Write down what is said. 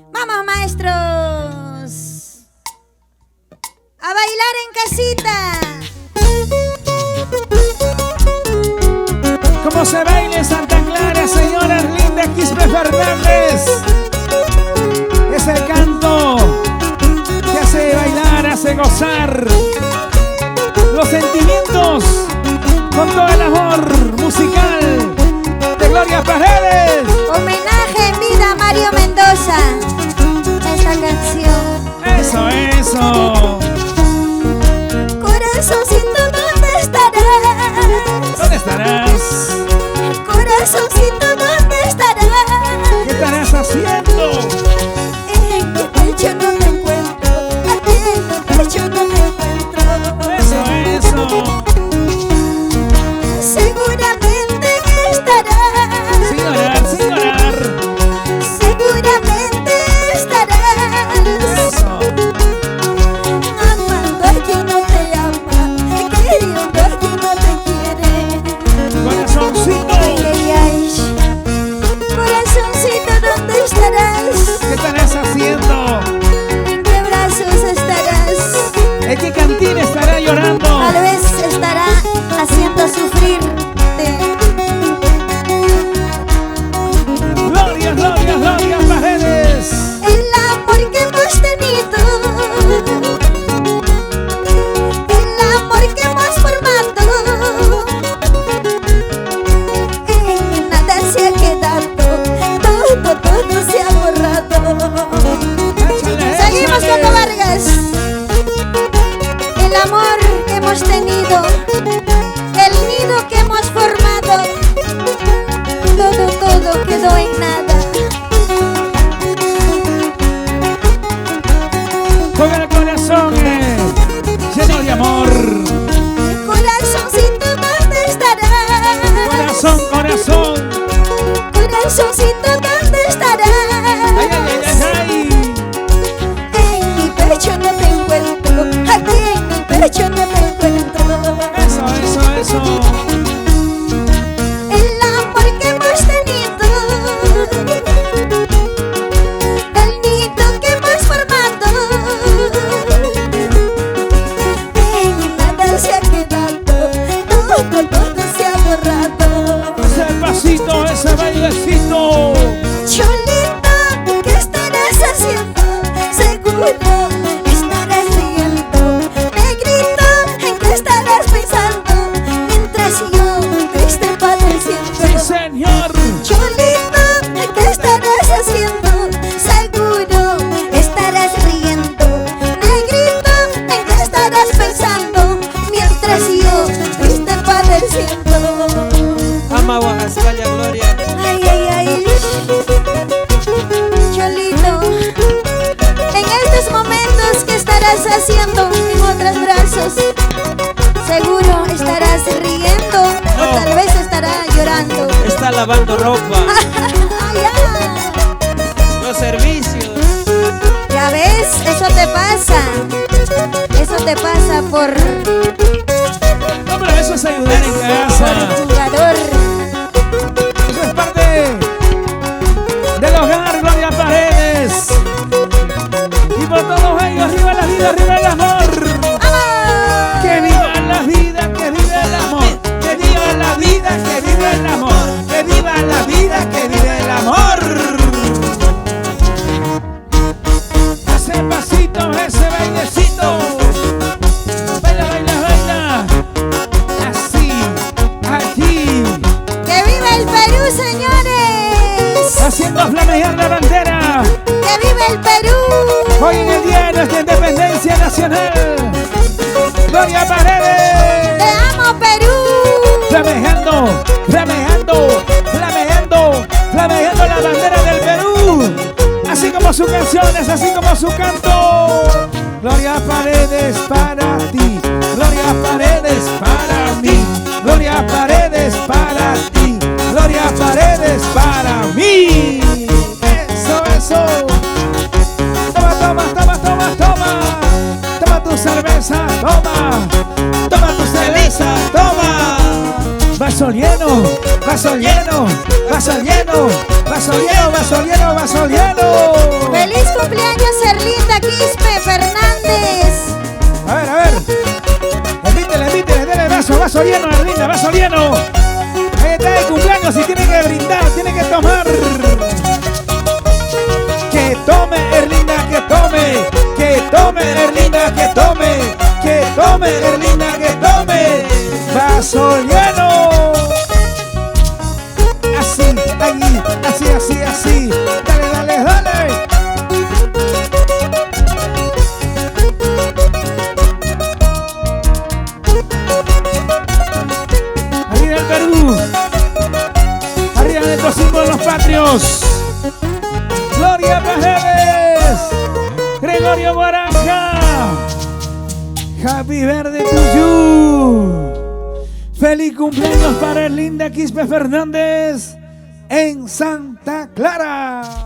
¡Vamos, maestros! ¡A bailar en casita! ¿Cómo se baila en Santa Clara, señora Linda Quispe Fernández? Es el canto que hace bailar, hace gozar los sentimientos con todo el amor musical de Gloria Paredes. Homenaje en vida a Mario Mendoza. Esta canción. Eso, eso. Corazoncito, ¿dónde estarás? ¿Dónde estarás? Corazoncito, ¿dónde estarás? ¿Qué estarás haciendo? En mi pecho no te encuentro. Aquí en mi pecho no te encuentro. Eso, eso. Seguramente estarás. Sin llorar, sin llorar. Seguramente estarás. Eso. Amando a quien no te ama, queriendo a quien no te quiere. Corazoncito. Ay, ay, ay. Corazoncito, ¿dónde estarás? ¿Qué estarás haciendo? ¿En qué brazos estarás? ¿En qué cantina estará llorando? Tal vez estará haciendo sufrirte. Gloria, Gloria, Gloria Paredes. El amor que hemos tenido, el amor que hemos formado, en nada se ha quedado, todo se ha borrado. Échale, Seguimos, échale. Coco Vargas. El amor que hemos tenido, el nido que hemos formado, todo quedó en nada. Con el corazón lleno de amor. Corazoncito, ¿dónde estarás? Corazón, corazón. Corazoncito, ¿dónde estarás? Ay, ay, ay, ay, ay. En mi pecho no te encuentro, aquí en mi pecho no te encuentro. Eso, eso, eso. El amor que hemos tenido, el nido que hemos formado, en nada se ha quedado, todo se ha borrado. Ese pasito, ese bailecito. Cholito, ¿qué estarás haciendo? Seguro estarás riendo. Negrito, ¿en qué estarás pensando? Mientras yo triste padeciendo. Sí, señor. Cholito, ¿qué estarás haciendo? Seguro estarás riendo. Negrito, ¿en qué estarás pensando? Mientras yo triste padeciendo. Ama España, Gloria. Ay, ay, ay. Cholito, en estos momentos, ¿qué estarás haciendo en otros brazos? Seguro estarás riendo o No. tal vez estará llorando. Está lavando ropa. Ay, ay. Los servicios. Ya ves, eso te pasa. Eso te pasa por No, pero eso es ayudar en casa. jugador. Eso es parte del hogar, Gloria Paredes. Y por todos ellos, arriba la vida, arriba el amor. ¡Vamos! Que viva la vida, que viva el amor. Que viva la vida, que viva el amor. Que viva la vida, que viva el amor. Ese pasito, ese bailecito. Baila, baila, baila. Así, aquí. ¡Que viva el Perú, señores! Haciendo flamear la bandera. ¡Que viva el Perú! Hoy en el día de nuestra independencia nacional. Gloria Paredes. ¡Te amo, Perú! Flameando, flameando, flameando, flameando la bandera del Perú. Así como sus canciones, así como su canto. Gloria Paredes para ti, Gloria Paredes para mí, Gloria Paredes para ti, Gloria Paredes para mí. Eso, eso. Toma, toma, toma, toma, toma. Toma tu cerveza, toma. Toma tu cerveza, toma. Vaso vaso lleno, vaso lleno, vaso lleno, vaso lleno, vaso lleno, vaso lleno. ¡Feliz cumpleaños, Erlinda Quispe Fernández! A ver. Invítele, dele vaso lleno, Erlinda, vaso lleno. Ahí está el cumpleaños y tiene que brindar, tiene que tomar. Que tome, Erlinda, que tome. Que tome, Erlinda, que tome. Que tome, Erlinda, que tome. Vaso lleno. Así, ahí, así. Dale. Arriba el Perú. Arriba de estos símbolos patrios. Gloria Pajeles. Gregorio Guaranja. Happy birthday to you. Feliz cumpleaños para Erlinda Quispe Fernández en Santa Clara.